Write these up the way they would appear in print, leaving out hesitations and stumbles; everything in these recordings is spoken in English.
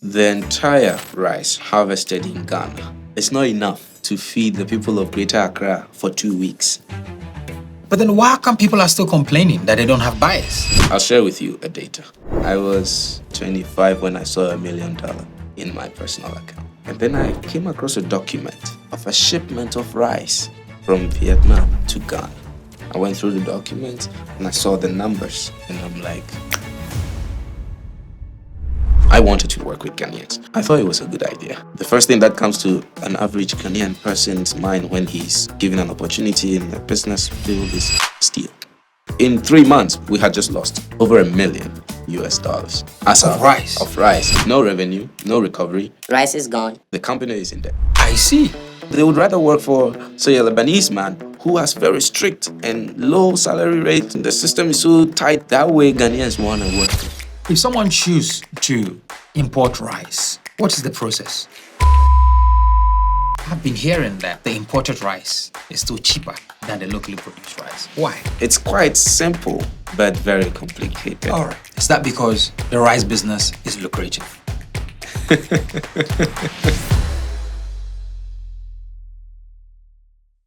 The entire rice harvested in Ghana is not enough to feed the people of Greater Accra for 2 weeks. But then why come people are still complaining that they don't have buyers? I'll share with you a data. I was 25 when I saw $1 million in my personal account. And then I came across a document of a shipment of rice from Vietnam to Ghana. I went through the document and I saw the numbers and I'm like, I wanted to work with Ghanaians. I thought it was a good idea. The first thing that comes to an average Ghanaian person's mind when he's given an opportunity in a business field is steal. In 3 months, we had just lost over $1 million as Of rice? Of rice. No revenue, no recovery. Rice is gone. The company is in debt. I see. They would rather work for, say, a Lebanese man who has very strict and low salary rate. The system is so tight that way Ghanaians want to work. If someone chooses to import rice, what is the process? I've been hearing that the imported rice is still cheaper than the locally produced rice. Why? It's quite simple, but very complicated. All right. Is that because the rice business is lucrative?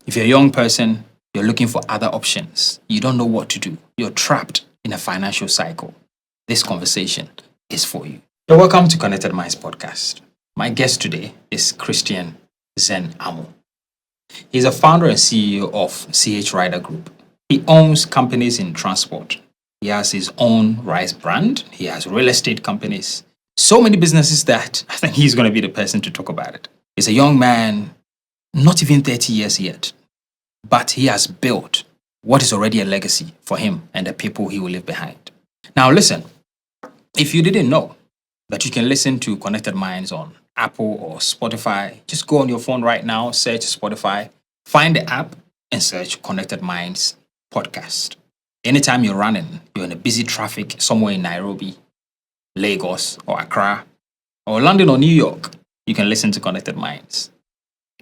If you're a young person, you're looking for other options, you don't know what to do, you're trapped in a financial cycle, this conversation is for you. You're welcome to Connected Minds podcast. My guest today is Christian Amoh. He's a founder and CEO of CH Rider Group. He owns companies in transport. He has his own rice brand. He has real estate companies. So many businesses that I think he's going to be the person to talk about it. He's a young man, not even 30 years yet, but he has built what is already a legacy for him and the people he will leave behind. Now listen, if you didn't know that you can listen to Connected Minds on Apple or Spotify, just go on your phone right now, search Spotify, find the app and search Connected Minds podcast. Anytime you're running, you're in a busy traffic somewhere in Nairobi, Lagos or Accra or London or New York, you can listen to Connected Minds.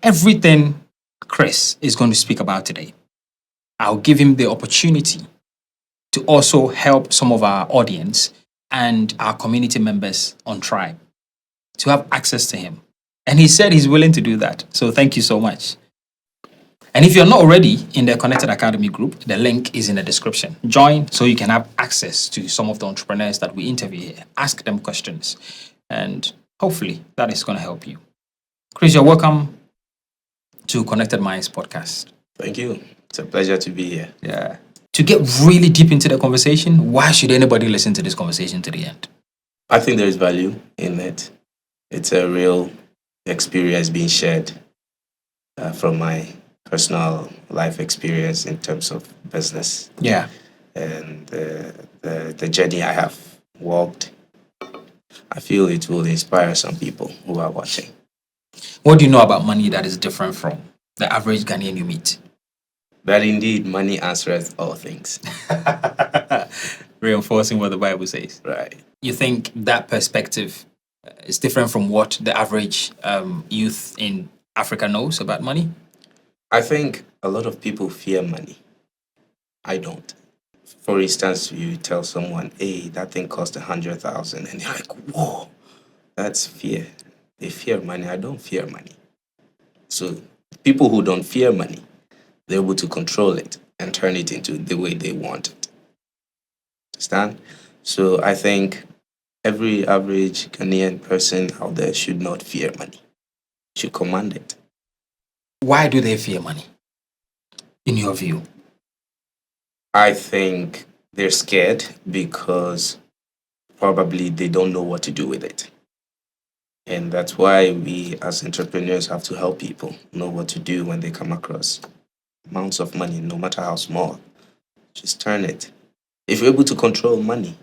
Everything Chris is going to speak about today, I'll give him the opportunity to also help some of our audience and our community members on Tribe to have access to him. And he said he's willing to do that. So thank you so much. And if you're not already in the Connected Academy group, the link is in the description. Join so you can have access to some of the entrepreneurs that we interview here. Ask them questions. And hopefully that is going to help you. Chris, you're welcome to Connected Minds podcast. Thank you. It's a pleasure to be here. Yeah. To get really deep into the conversation, why should anybody listen to this conversation to the end? I think there is value in it. It's a real experience being shared from my personal life experience in terms of business. Yeah. And the journey I have walked. I feel it will inspire some people who are watching. What do you know about money that is different from the average Ghanaian you meet? That indeed money answereth all things. Reinforcing what the Bible says. Right. You think that perspective is different from what the average youth in Africa knows about money? I think a lot of people fear money. I don't. For instance, you tell someone, hey, that thing cost 100,000, and they're like, whoa, that's fear. They fear money. I don't fear money. So people who don't fear money, they're able to control it and turn it into the way they want it. Understand? So I think every average Ghanaian person out there should not fear money, should command it. Why do they fear money, in your view? I think they're scared because probably they don't know what to do with it. And that's why we as entrepreneurs have to help people know what to do when they come across amounts of money, no matter how small. Just turn it. If you're able to control money,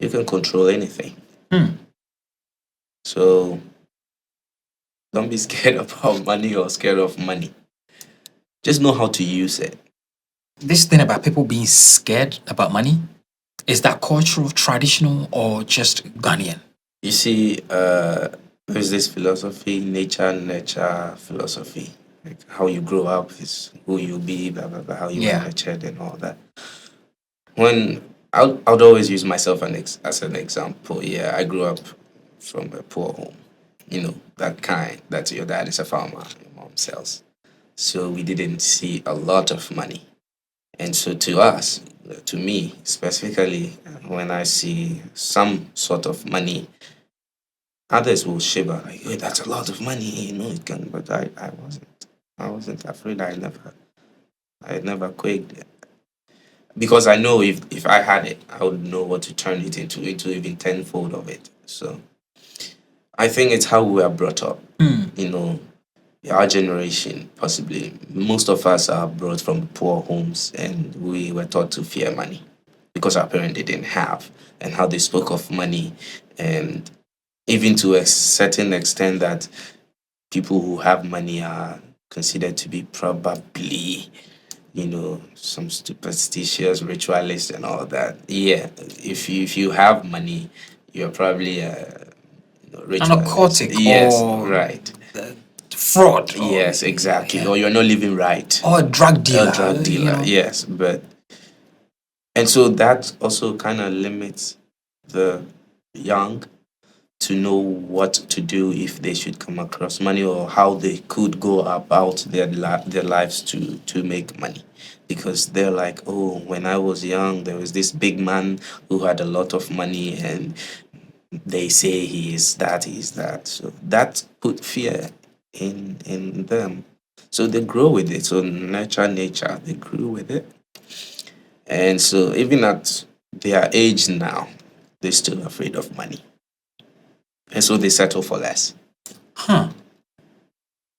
you can control anything. So don't be scared about money or scared of money. Just know how to use it. This thing about people being scared about money, is that cultural, traditional, or just Ghanaian? You see, there's this philosophy, nature philosophy. Like how you grow up is who you be, blah, blah, blah, how you are nurtured and all that. When I would always use myself as an example. Yeah, I grew up from a poor home. That kind that your dad is a farmer, your mom sells. So we didn't see a lot of money. And so to us, to me specifically, when I see some sort of money, others will shiver like, "Hey, that's a lot of money, it can." But I wasn't. I wasn't afraid. I never quaked because I know if I had it, I would know what to turn it into even tenfold of it. So I think it's how we are brought up. You know, our generation, possibly most of us are brought from poor homes, and we were taught to fear money because our parents didn't have, and how they spoke of money, and even to a certain extent that people who have money are considered to be probably, some superstitious ritualists and all that. Yeah, if you have money, you're probably a An ritualist. occultic Yes, or right. fraud or Yes, exactly. yeah, Or you're not living right. or a drug A dealer. drug dealer. Yes, but and so that also kind of limits the young to know what to do if they should come across money, or how they could go about their lives to make money, because they're like, oh, when I was young there was this big man who had a lot of money, and they say he is that, so that put fear in them, so they grow with it. So nature they grew with it, and so even at their age now, they're still afraid of money, and so they settle for less. Huh.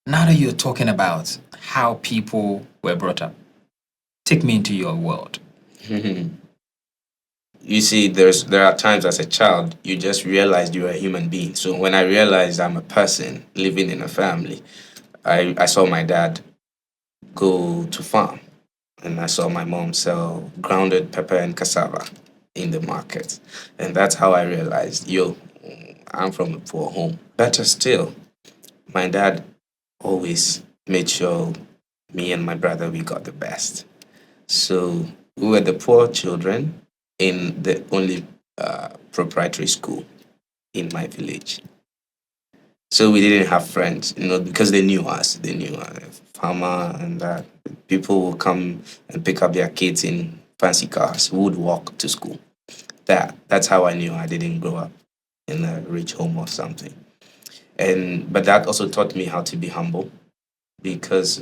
Now that you're talking about how people were brought up, take me into your world. You see, there are times as a child you just realize you're a human being. So when I realized I'm a person living in a family, I saw my dad go to farm, and I saw my mom sell grounded pepper and cassava in the market. And that's how I realized, yo, I'm from a poor home. Better still, my dad always made sure me and my brother we got the best. So we were the poor children in the only proprietary school in my village. So we didn't have friends, because they knew us. They knew farmer, and that people would come and pick up their kids in fancy cars. We would walk to school. That's how I knew I didn't grow up in a rich home or something. But that also taught me how to be humble, because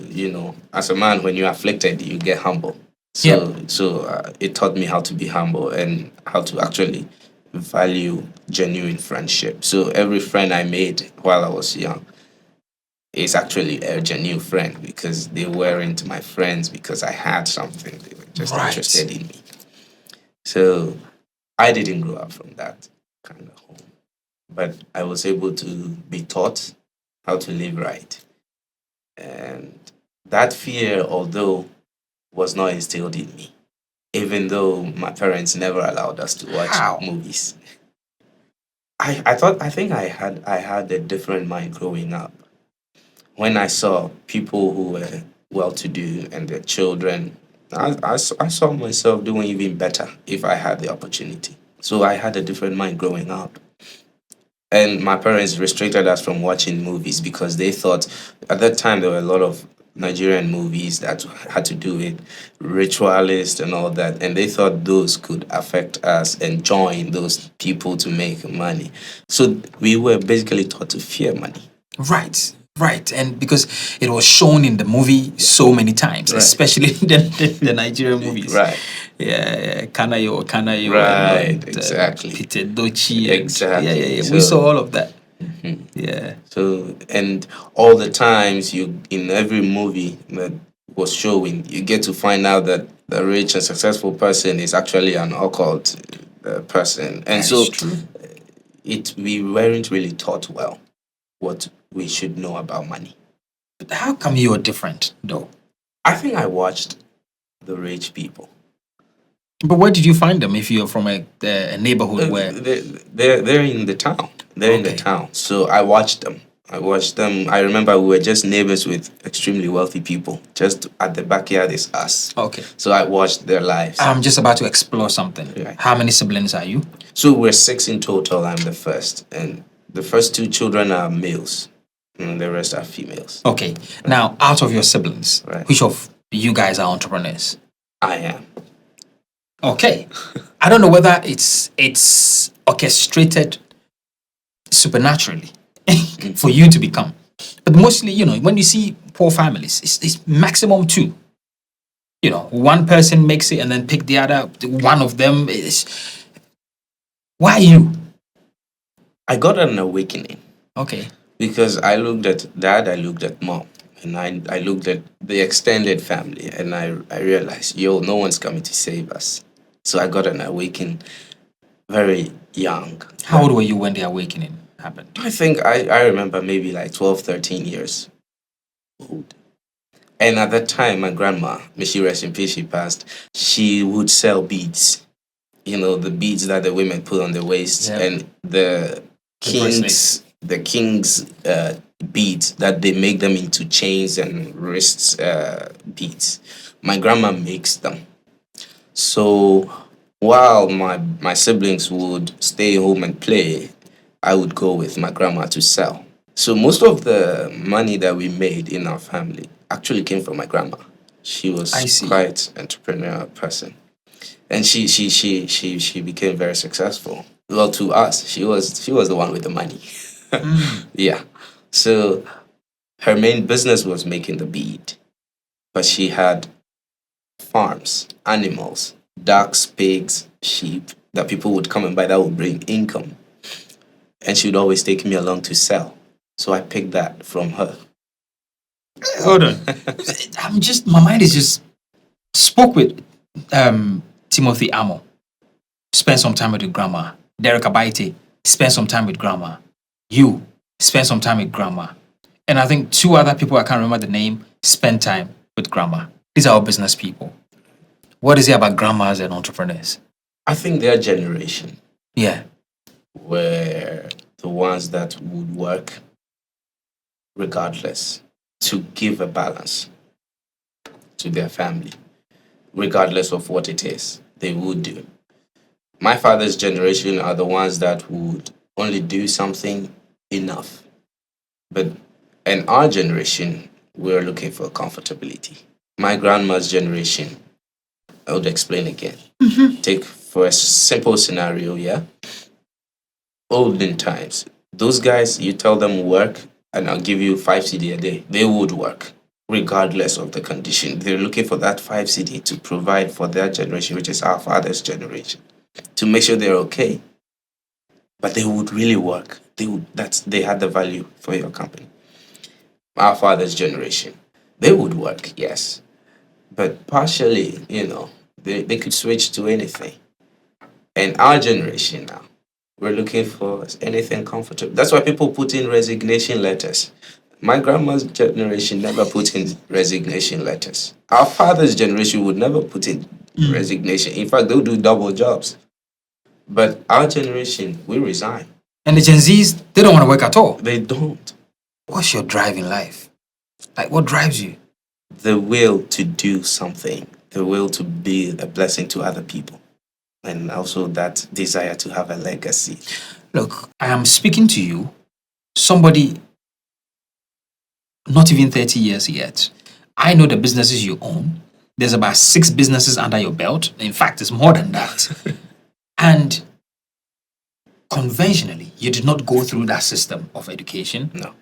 as a man, when you're afflicted you get humble. Yep. So it taught me how to be humble and how to actually value genuine friendship. So every friend I made while I was young is actually a genuine friend, because they weren't my friends because I had something. They were just Right. interested in me. So I didn't grow up from that kind of home, but I was able to be taught how to live right. And that fear, although, was not instilled in me, even though my parents never allowed us to watch How? movies. I think I had a different mind growing up. When I saw people who were well to do and their children, I saw myself doing even better if I had the opportunity. So I had a different mind growing up. And my parents restricted us from watching movies because they thought at that time there were a lot of Nigerian movies that had to do with ritualists and all that, and they thought those could affect us and join those people to make money. So we were basically taught to fear money. Right. Right. And because it was shown in the movie so many times, Right. especially the Nigerian movies. Right. Yeah, Kanayo, Right, and exactly. Peter Dochi. Exactly. Yeah. So, We saw all of that. Yeah. So, and all the times in every movie that was showing, you get to find out that the rich and successful person is actually an occult person. And That so is true. we weren't really taught well what we should know about money. But how come you are different, though? I think I watched the rich people. But where did you find them if you're from a neighborhood where. They're in the town. They're in the Okay. town. So I watched them. I remember we were just neighbors with extremely wealthy people. Just at the backyard is us. Okay. So I watched their lives. I'm just about to explore something. Right. How many siblings are you? So we're six in total. I'm the first, and The first two children are males, and the rest are females. Okay. Now, out of your siblings, Right. which of you guys are entrepreneurs? I am. Okay. I don't know whether it's orchestrated supernaturally for you to become. But mostly, when you see poor families, it's maximum two. One person makes it and then pick the other. One of them is. Why you? I got an awakening Okay. because I looked at dad, I looked at mom, and I looked at the extended family, and I realized, no one's coming to save us. So I got an awakening very young. How old were you when the awakening happened? I think I remember maybe like 12, 13 years old. And at that time, my grandma, may she rest in peace, she passed, she would sell beads. The beads that the women put on their waists, Yeah. and the king's beads that they make them into chains and wrists beads. My grandma makes them. So while my siblings would stay home and play, I would go with my grandma to sell. So most of the money that we made in our family actually came from my grandma. She was quite entrepreneurial person. And she became very successful. Well, to us, she was the one with the money. Yeah. So her main business was making the bead, but she had farms, animals, ducks, pigs, sheep that people would come and buy that would bring income. And she would always take me along to sell. So I picked that from her. Hold on. My mind is just spoke with Timothy Amoh. Spend some time with your grandma. Derek Abaite, spend some time with grandma. You, spend some time with grandma. And I think two other people, I can't remember the name, spend time with grandma. These are all business people. What is it about grandmas and entrepreneurs? I think their generation Yeah. were the ones that would work regardless to give a balance to their family, regardless of what it is, they would do. My father's generation are the ones that would only do something enough. And our generation, we're looking for comfortability. My grandma's generation, I would explain again. Take for a simple scenario, yeah? Olden times, those guys, you tell them work and I'll give you 5 CD a day. They would work regardless of the condition. They're looking for that 5 CD to provide for their generation, which is our father's generation, to make sure they're okay. But they would really work. They had the value for your company. Our father's generation, they would work, yes. But partially, they could switch to anything. And our generation now, we're looking for anything comfortable. That's why people put in resignation letters. My grandma's generation never put in resignation letters. Our father's generation would never put in resignation. In fact, they'll do double jobs. But our generation, we resign. And the Gen Zs, they don't want to work at all. They don't. What's your drive in life? Like, what drives you? The will to do something, the will to be a blessing to other people, and also that desire to have a legacy. Look, I am speaking to you, somebody not even 30 years yet. I know the businesses you own. There's about 6 businesses under your belt. In fact, it's more than that. And conventionally, you did not go through that system of education. No.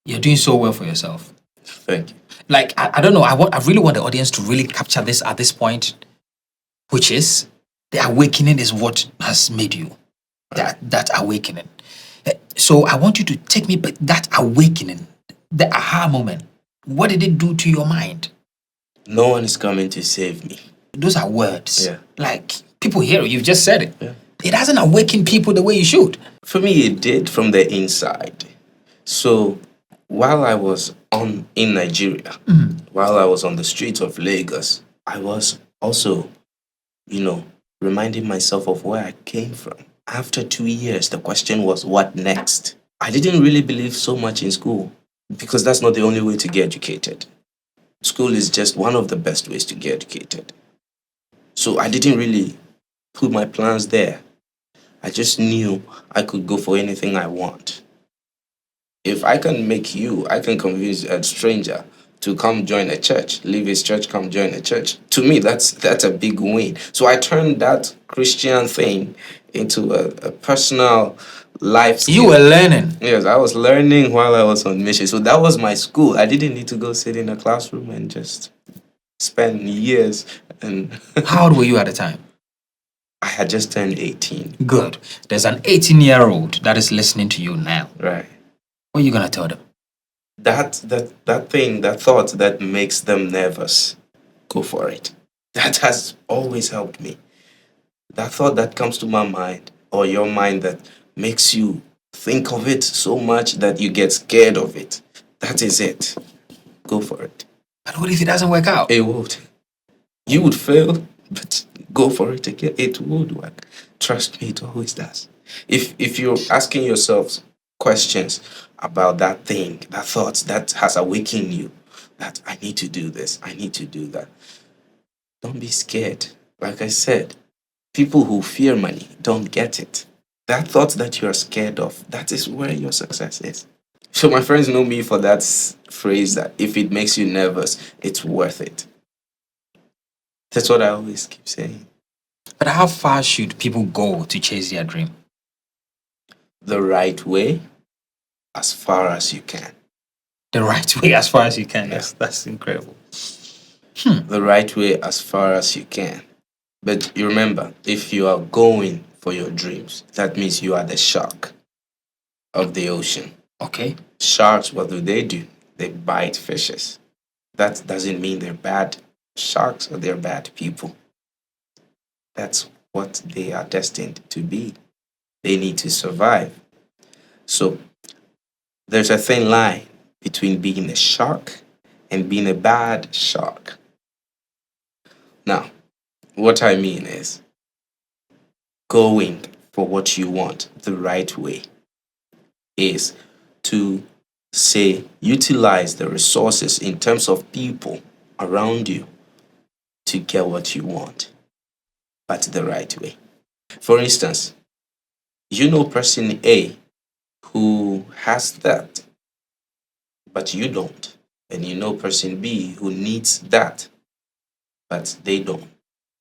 You're doing so well for yourself. Thank you. Like, I don't know, I really want the audience to really capture this at this point, which is the awakening is what has made you. That awakening. So I want you to take me back, that awakening, the aha moment. What did it do to your mind? No one is coming to save me. Those are words. Yeah. Like, people hear it, you've just said it. Yeah. It doesn't awaken people the way you should. For me, it did from the inside. So while I was in Nigeria, while I was on the streets of Lagos, I was also, reminding myself of where I came from. After 2 years, the question was, what next? I didn't really believe so much in school because that's not the only way to get educated. School is just one of the best ways to get educated. So I didn't really put my plans there. I just knew I could go for anything I want. If I can make you, I can convince a stranger to come join a church, leave his church, come join a church. To me, that's a big win. So I turned that Christian thing into a personal life You skill. were learning. Yes, I was learning while I was on mission. So that was my school. I didn't need to go sit in a classroom and just spend years. And How old were you at the time? I had just turned 18. Good. There's an 18-year-old that is listening to you now. Right. What are you going to tell them? That thought that makes them nervous, go for it. That has always helped me. That thought that comes to my mind or your mind that makes you think of it so much that you get scared of it. That is it. Go for it. But what if it doesn't work out? It would. You would fail, but go for it again. It would work. Trust me, it always does. If you're asking yourselves questions about that thing, that thought that has awakened you, that I need to do this, I need to do that, don't be scared. Like I said, people who fear money don't get it. That thought that you're scared of, that is where your success is. So my friends know me for that phrase that if it makes you nervous, it's worth it. That's what I always keep saying. But how far should people go to chase their dream? The right way, as far as you can. The right way, as far as you can. That's incredible. The right way, as far as you can. But you remember, if you are going for your dreams, that means you are the shark of the ocean. Okay. Sharks, what do? They bite fishes. That doesn't mean they're bad sharks or they're bad people. That's what they are destined to be. They need to survive. So there's a thin line between being a shark and being a bad shark. Now, what I mean is going for what you want the right way is to say utilize the resources in terms of people around you to get what you want, but the right way. For instance, you know person A who has that, but you don't. And you know person B who needs that, but they don't.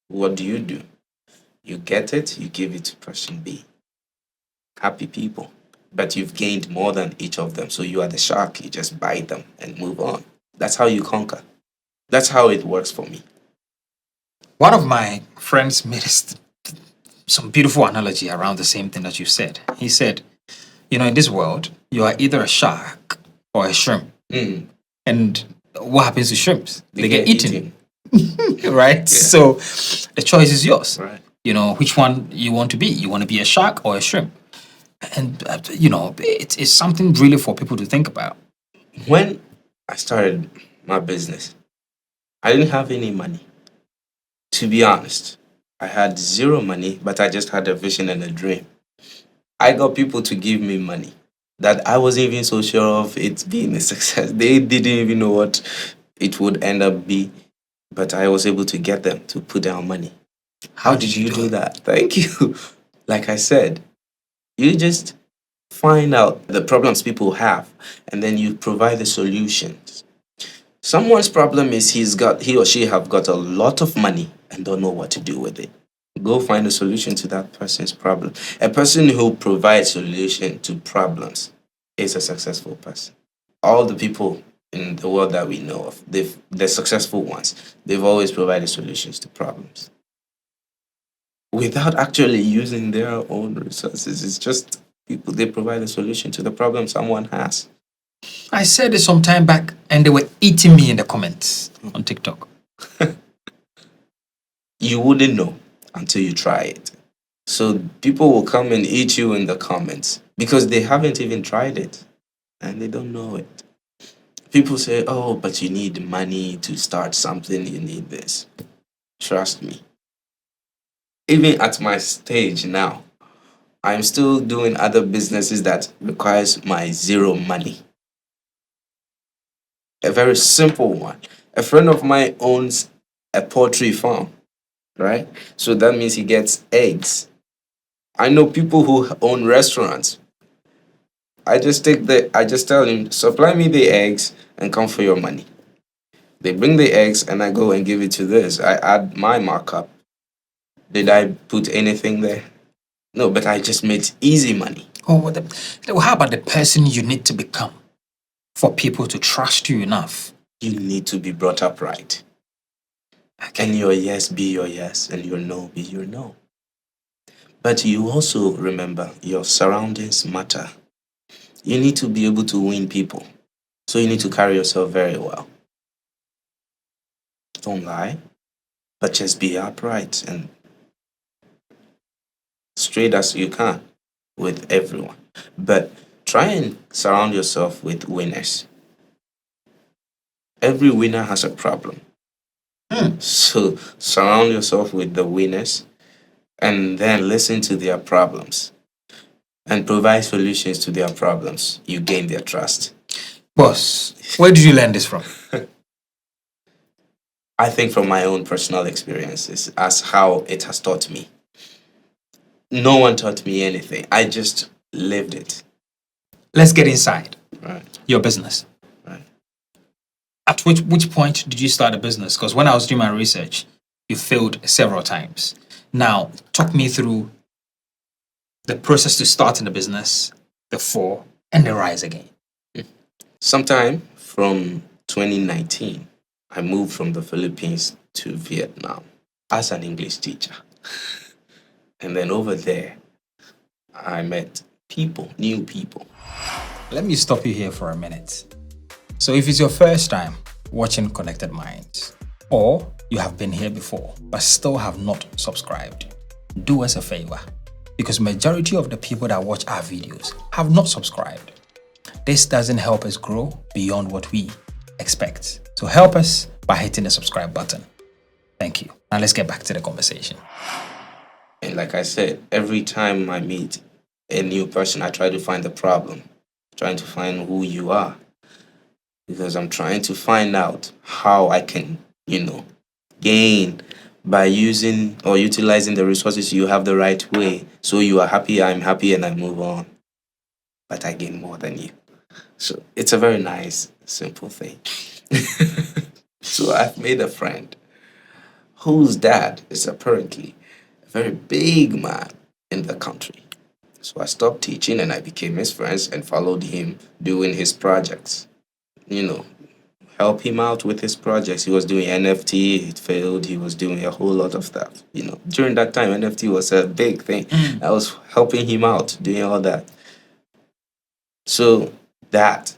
What do? You get it, you give it to person B. Happy people. But you've gained more than each of them. So you are the shark, you just bite them and move on. That's how you conquer. That's how it works for me. One of my friends made some beautiful analogy around the same thing that you said. He said, in this world, you are either a shark or a shrimp. And what happens to shrimps? They get eaten. Right? Yeah. So the choice is yours. Right. Which one you want to be. You want to be a shark or a shrimp. And, it's something really for people to think about. When I started my business, I didn't have any money. To be honest, I had zero money, but I just had a vision and a dream. I got people to give me money that I wasn't even so sure of it being a success. They didn't even know what it would end up be, but I was able to get them to put down money. How did you do that? Thank you. Like I said, you just find out the problems people have, and then you provide the solutions. Someone's problem is he or she have got a lot of money and don't know what to do with it. Go find a solution to that person's problem. A person who provides solution to problems is a successful person. All the people in the world that we know of, the successful ones, they've always provided solutions to problems without actually using their own resources. It's just people, they provide a solution to the problem someone has. I said it some time back and they were eating me in the comments on TikTok. You wouldn't know until you try it. So people will come and eat you in the comments because they haven't even tried it and they don't know it. People say, oh, but you need money to start something, you need this. Trust me. Even at my stage now, I'm still doing other businesses that requires my zero money. A very simple one. A friend of mine owns a poultry farm, right? So that means he gets eggs. I know people who own restaurants. I just tell him, supply me the eggs and come for your money. They bring the eggs and I go and give it to this. I add my markup. Did I put anything there? No, but I just made easy money. Oh, how about the person you need to become for people to trust you enough? You need to be brought up right. And your yes be your yes and your no be your no. But you also remember your surroundings matter. You need to be able to win people. So you need to carry yourself very well. Don't lie, but just be upright and straight as you can with everyone. But try and surround yourself with winners. Every winner has a problem. So surround yourself with the winners and then listen to their problems and provide solutions to their problems. You gain their trust. Boss, where did you learn this from? I think from my own personal experiences as how it has taught me. No one taught me anything. I just lived it. Let's get inside Right. your business. Right. At which point did you start a business? Because when I was doing my research, you failed several times. Now, talk me through the process to starting the business, the fall, and the rise again. Sometime from 2019, I moved from the Philippines to Vietnam as an English teacher. And then over there, I met people, new people. Let me stop you here for a minute. So if it's your first time watching Connected Minds, or you have been here before but still have not subscribed, do us a favor, because majority of the people that watch our videos have not subscribed. This doesn't help us grow beyond what we expect. So help us by hitting the subscribe button. Thank you. Now let's get back to the conversation. And like I said, every time I meet a new person, I try to find the problem, trying to find who you are. Because I'm trying to find out how I can, gain by using or utilizing the resources you have the right way. So you are happy, I'm happy, and I move on. But I gain more than you. So it's a very nice, simple thing. So I've made a friend whose dad is apparently a very big man in the country. So I stopped teaching and I became his friend and followed him doing his projects. Help him out with his projects. He was doing NFT, it failed. He was doing a whole lot of stuff. During that time, NFT was a big thing. I was helping him out, doing all that. So that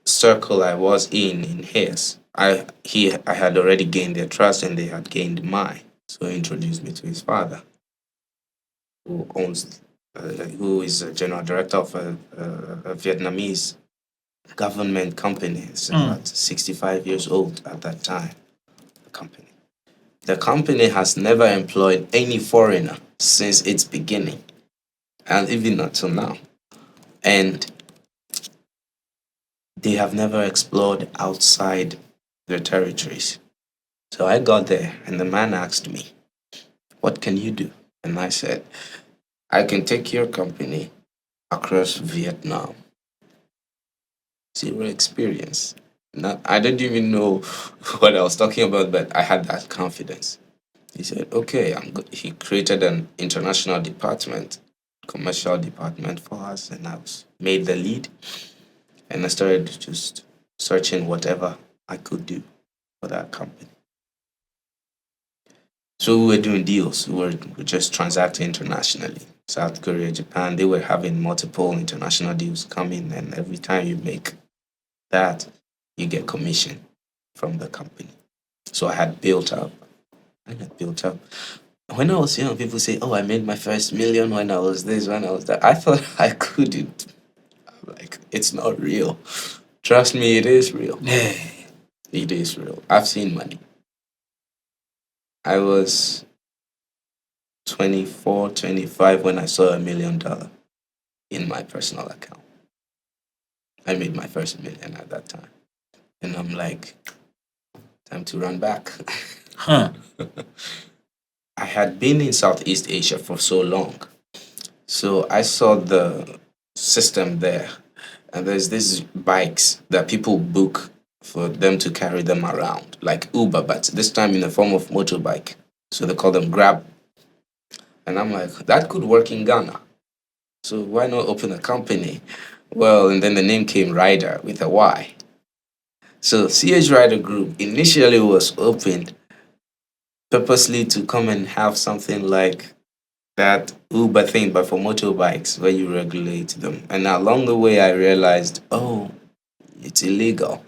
circle I was in his, I had already gained their trust and they had gained mine. So he introduced me to his father, who is a general director of a Vietnamese government company. It's about 65 years old at that time. The company has never employed any foreigner since its beginning, and even until now. And they have never explored outside their territories. So I got there, and the man asked me, "What can you do?" And I said, "I can take your company across Vietnam." Zero experience. I didn't even know what I was talking about, but I had that confidence. He said, "Okay, I'm good." He created an international department, commercial department for us, and I was made the lead. And I started just searching whatever I could do for that company. So we were doing deals. We were just transacting internationally. South Korea, Japan, they were having multiple international deals coming, and every time you make that, you get commission from the company. So I had built up. When I was young, people say, "Oh, I made my first million when I was this, when I was that." I thought I couldn't. Like, it's not real. Trust me, it is real. It is real. I've seen money. I was 24, 25 when I saw $1 million in my personal account. I made my first million at that time. And I'm like, time to run back. I had been in Southeast Asia for so long. So I saw the system there. And there's these bikes that people book for them to carry them around, like Uber, but this time in the form of motorbike. So they call them Grab. And I'm like, that could work in Ghana. So why not open a company? Well, and then the name came Rider with a Y. So CH Rider Group initially was opened purposely to come and have something like that Uber thing, but for motorbikes where you regulate them. And along the way, I realized, oh, it's illegal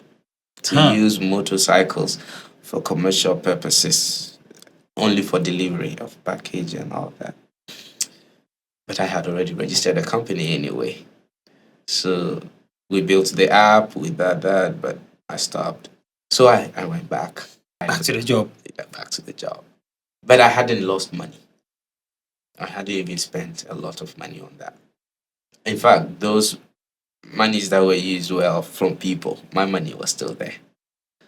to Huh. use motorcycles for commercial purposes, only for delivery of package and all that. But I had already registered a company anyway. So we built the app, we did that, but I stopped. So I went back. Back to the job. Back to the job. But I hadn't lost money. I hadn't even spent a lot of money on that. In fact, those monies that were used well from people, my money was still there.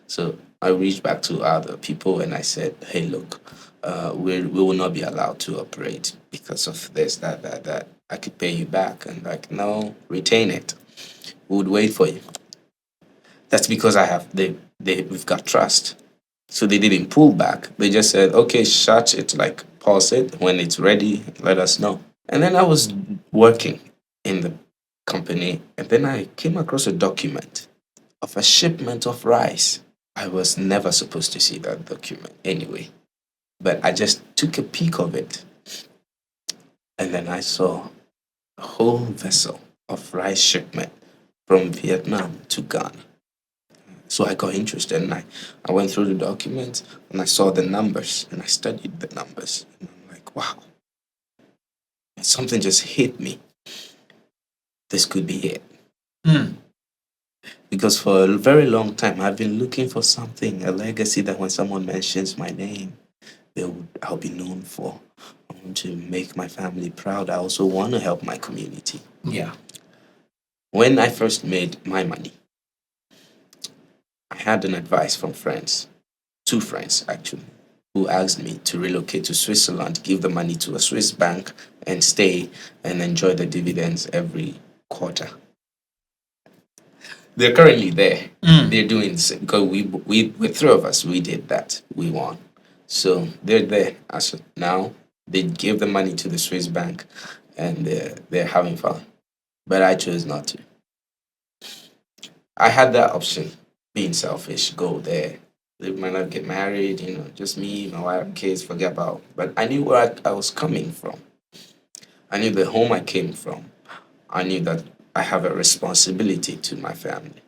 So I reached back to other people and I said, hey, look, we will not be allowed to operate because of this, that. I could pay you back. And like, no, retain it. We would wait for you. That's because we've got trust. So they didn't pull back. They just said, okay, shut it, like pause it. When it's ready, let us know. And then I was working in the company and then I came across a document of a shipment of rice. I was never supposed to see that document anyway, but I just took a peek of it and then I saw a whole vessel of rice shipment from Vietnam to Ghana. So I got interested and I went through the document and I saw the numbers and I studied the numbers. And I'm like, wow, something just hit me. This could be it. Hmm. Because for a very long time, I've been looking for something, a legacy that when someone mentions my name, I'll be known for. I want to make my family proud. I also want to help my community. Yeah. When I first made my money, I had an advice from friends, two friends actually, who asked me to relocate to Switzerland, give the money to a Swiss bank, and stay and enjoy the dividends every quarter. They're currently there. They're doing because with three of us, we did that. We won. So they're there as of now. They gave the money to the Swiss bank, and they're having fun. But I chose not to. I had that option, being selfish, go there. They might not get married, just me, my wife, kids, forget about. But I knew where I was coming from. I knew the home I came from. I knew that I have a responsibility to my family.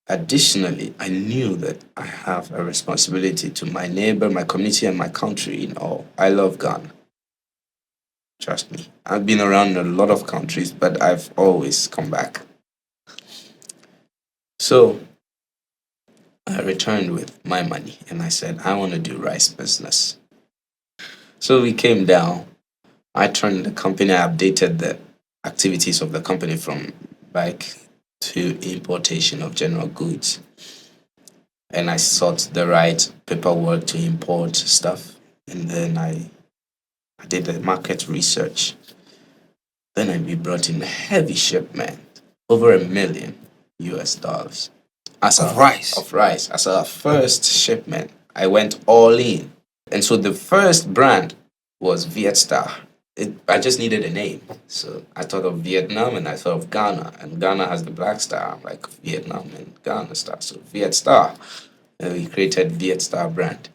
Additionally, I knew that I have a responsibility to my neighbor, my community, and my country in all. I love Ghana. Trust me. I've been around a lot of countries, but I've always come back. So I returned with my money and I said, I want to do rice business. So we came down. I turned the company, I updated the activities of the company from bike to importation of general goods. And I sought the right paperwork to import stuff. And then I did the market research. Then we brought in a heavy shipment, over $1 million US Of rice. of rice. As our first shipment, I went all in. And so the first brand was Vietstar. I just needed a name. So I thought of Vietnam and I thought of Ghana. And Ghana has the black star. I'm like, Vietnam and Ghana star. So Vietstar. And we created Vietstar brand.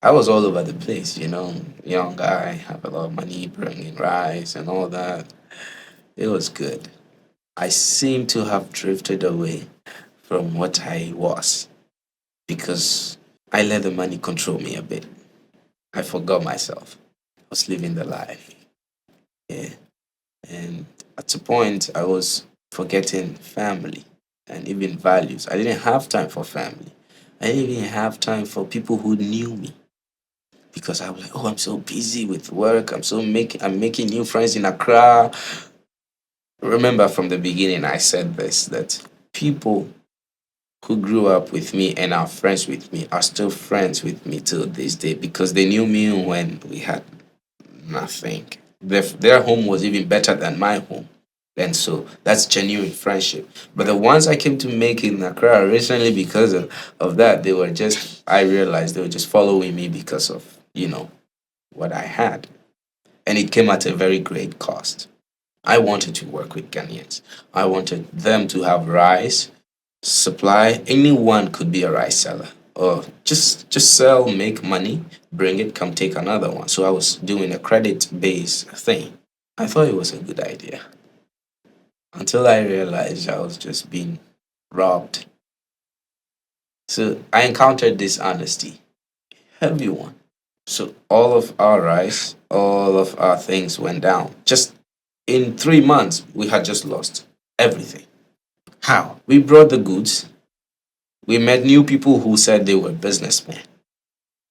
I was all over the place, young guy, have a lot of money, bringing rice and all that. It was good. I seem to have drifted away from what I was because I let the money control me a bit. I forgot myself. I was living the life. Yeah. And at a point, I was forgetting family and even values. I didn't have time for family. I didn't even have time for people who knew me because I was like, oh, I'm so busy with work. I'm making new friends in Accra. Remember from the beginning, I said this that people who grew up with me and are friends with me are still friends with me till this day because they knew me when we had nothing. Their home was even better than my home. And so that's genuine friendship. But the ones I came to make in Accra originally because of that, they were just, I realized they were just following me because of, what I had. And it came at a very great cost. I wanted to work with Ghanaians. I wanted them to have rice, supply. Anyone could be a rice seller. Or just sell, make money, bring it, come take another one. So I was doing a credit based thing. I thought it was a good idea until I realized I was just being robbed. So I encountered dishonesty, heavy one. So all of our rice, all of our things went down. Just in 3 months, we had just lost everything. How? We brought the goods. We met new people who said they were businessmen,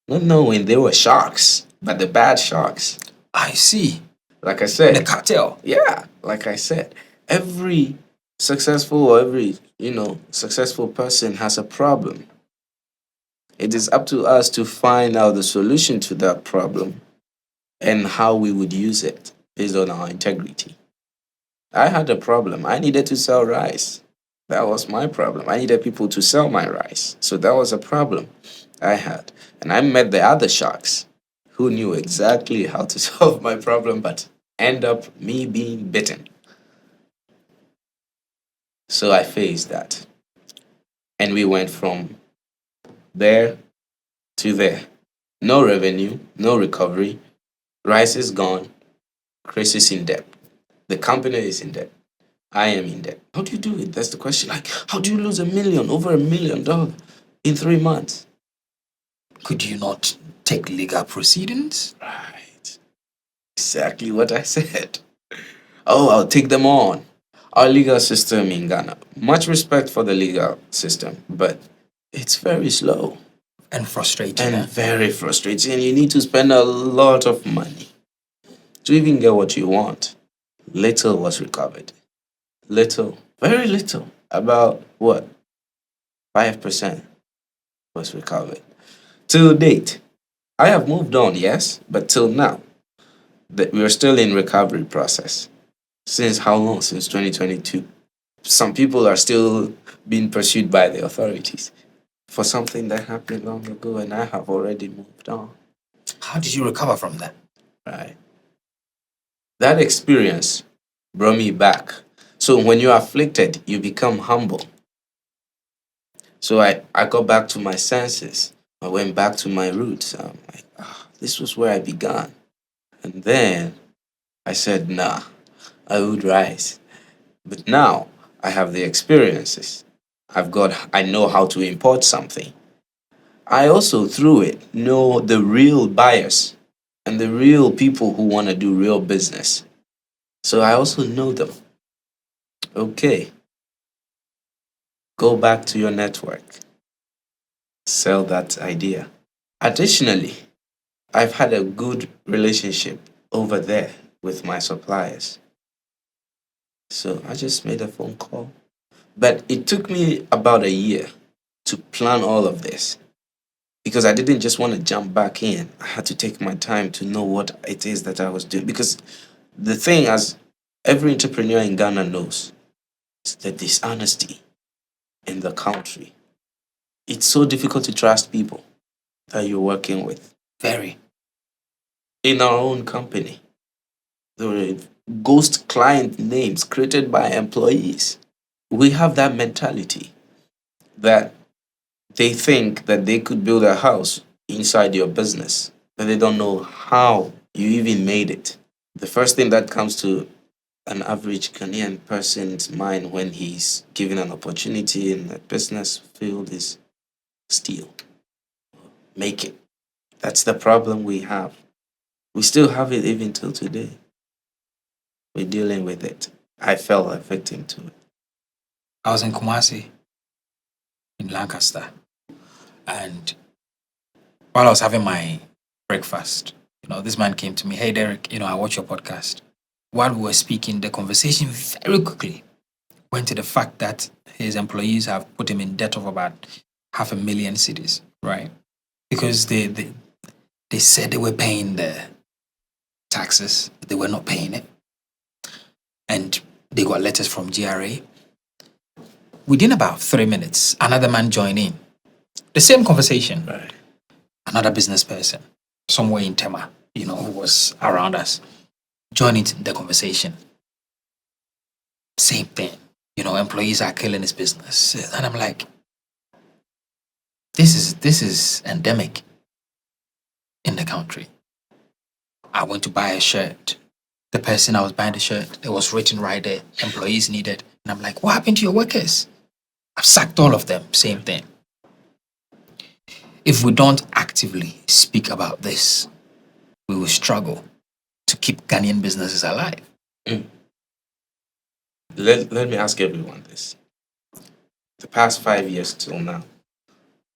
not knowing they were sharks, but the bad sharks. I see. Like I The said, cartel. yeah, like I said, every successful or every, successful person has a problem. It is up to us to find out the solution to that problem and how we would use it based on our integrity. I had a problem. I needed to sell rice. That was my problem. I needed people to sell my rice. So that was a problem I had. And I met the other sharks who knew exactly how to solve my problem, but end up me being bitten. So I faced that. And we went from there to there. No revenue, no recovery. Rice is gone. Chris is in debt. The company is in debt. I am in debt. How do you do it? That's the question. Like, how do you lose over $1 million in 3 months? Could you not take legal proceedings? Right. Exactly what I said. Oh, I'll take them on. Our legal system in Ghana. Much respect for the legal system, but it's very slow And frustrating. and very frustrating. You need to spend a lot of money to even get what you want. Little was recovered. Little, very little. About what? 5% was recovered. Till date, I have moved on, yes, but till now, we are still in recovery process. Since how long? Since 2022. Some people are still being pursued by the authorities for something that happened long ago, and I have already moved on. How did you recover from that? Right. That experience brought me back. So when you're afflicted, you become humble. So I got back to my senses. I went back to my roots. I'm like, this was where I began. And then I said, nah, I would rise. But now I have the experiences. I know how to import something. I also, through it, know the real buyers and the real people who want to do real business. So I also know them. Okay, go back to your network, sell that idea. Additionally, I've had a good relationship over there with my suppliers. So I just made a phone call. But it took me about a year to plan all of this because I didn't just want to jump back in. I had to take my time to know what it is that I was doing. Because the thing, as every entrepreneur in Ghana knows, is the dishonesty in the country. It's so difficult to trust people that you're working with. Very. In our own company, there were ghost client names created by employees. We have that mentality that they think that they could build a house inside your business, but they don't know how you even made it. The first thing that comes to an average Ghanaian person's mind when he's given an opportunity in the business field is steal, make it. That's the problem we have. We still have it even till today. We're dealing with it. I fell a victim to it. I was in Kumasi, in Lancaster, and while I was having my breakfast, this man came to me, "Hey, Derek, I watch your podcast." While we were speaking, the conversation very quickly went to the fact that his employees have put him in debt of about 500,000 cedis, right? Because they said they were paying the taxes, but they were not paying it. And they got letters from GRA. Within about 3 minutes, another man joined in. The same conversation. Right. Another business person, somewhere in Tema, who was around us, joined into the conversation. Same thing. Employees are killing his business. And I'm like, this is endemic in the country. I went to buy a shirt. The person I was buying the shirt, it was written right there, employees needed. And I'm like, what happened to your workers? I've sacked all of them. Same thing. If we don't actively speak about this, we will struggle to keep Ghanaian businesses alive. Let me ask everyone this. The past 5 years till now,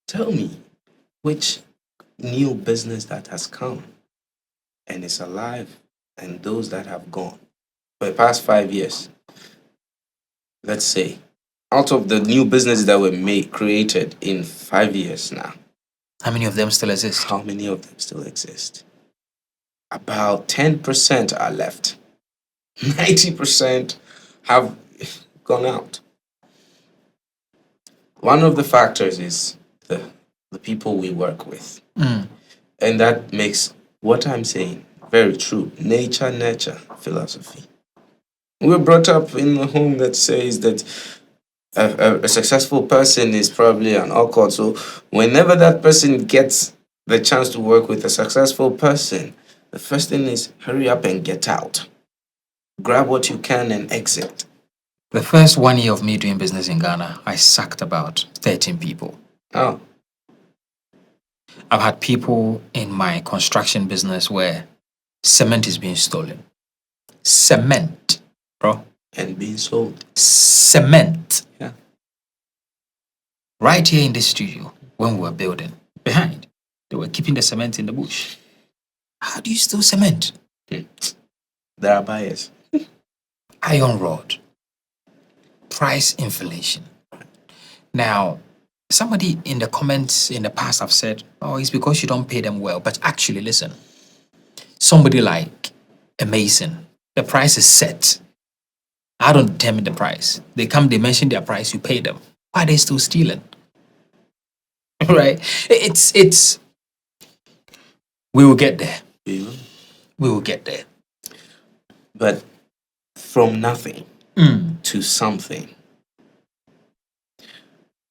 tell me which new business that has come and is alive and those that have gone. For the past 5 years, let's say, out of the new businesses that were created in 5 years now, how many of them still exist? How many of them still exist? About 10% are left. 90% have gone out. One of the factors is the people we work with. And that makes what I'm saying very true. Nature philosophy. We're brought up in a home that says that a successful person is probably an awkward. So whenever that person gets the chance to work with a successful person, the first thing is hurry up and get out. Grab what you can and exit. The first 1 year of me doing business in Ghana, I sacked about 13 people. Oh. I've had people in my construction business where cement is being stolen. Cement, bro. And being sold. Cement. Yeah. Right here in this studio, when we were building, behind, they were keeping the cement in the bush. How do you steal cement? There are buyers. Iron rod. Price inflation. Now, somebody in the comments in the past have said, oh, it's because you don't pay them well. But actually, listen, somebody like a mason, the price is set. I don't determine the price. They come, they mention their price, you pay them. Why are they still stealing? Right? It's, we will get there. We will get there. But from nothing to something,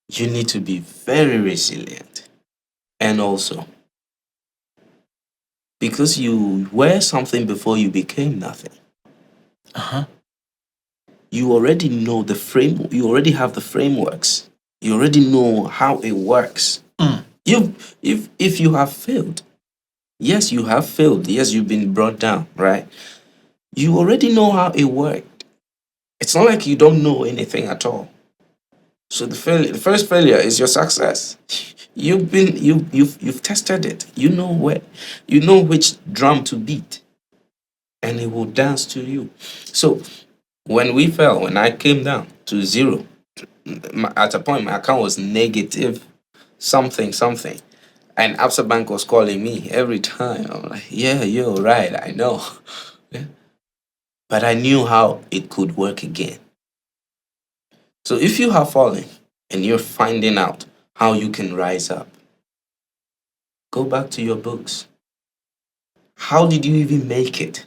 you need to be very resilient. And also, because you were something before you became nothing. You already know the frame. You already have the frameworks. You already know how it works. If you have failed, yes, you have failed. Yes, you've been brought down, right? You already know how it worked. It's not like you don't know anything at all. So the first failure is your success. You've tested it. You know which drum to beat, and it will dance to you. So when I came down to zero, at a point my account was negative something, and Absa Bank was calling me every time. I'm like, yeah, you're right, I know. Yeah. But I knew how it could work again. So if you have fallen and you're finding out how you can rise up, go back to your books. How did you even make it?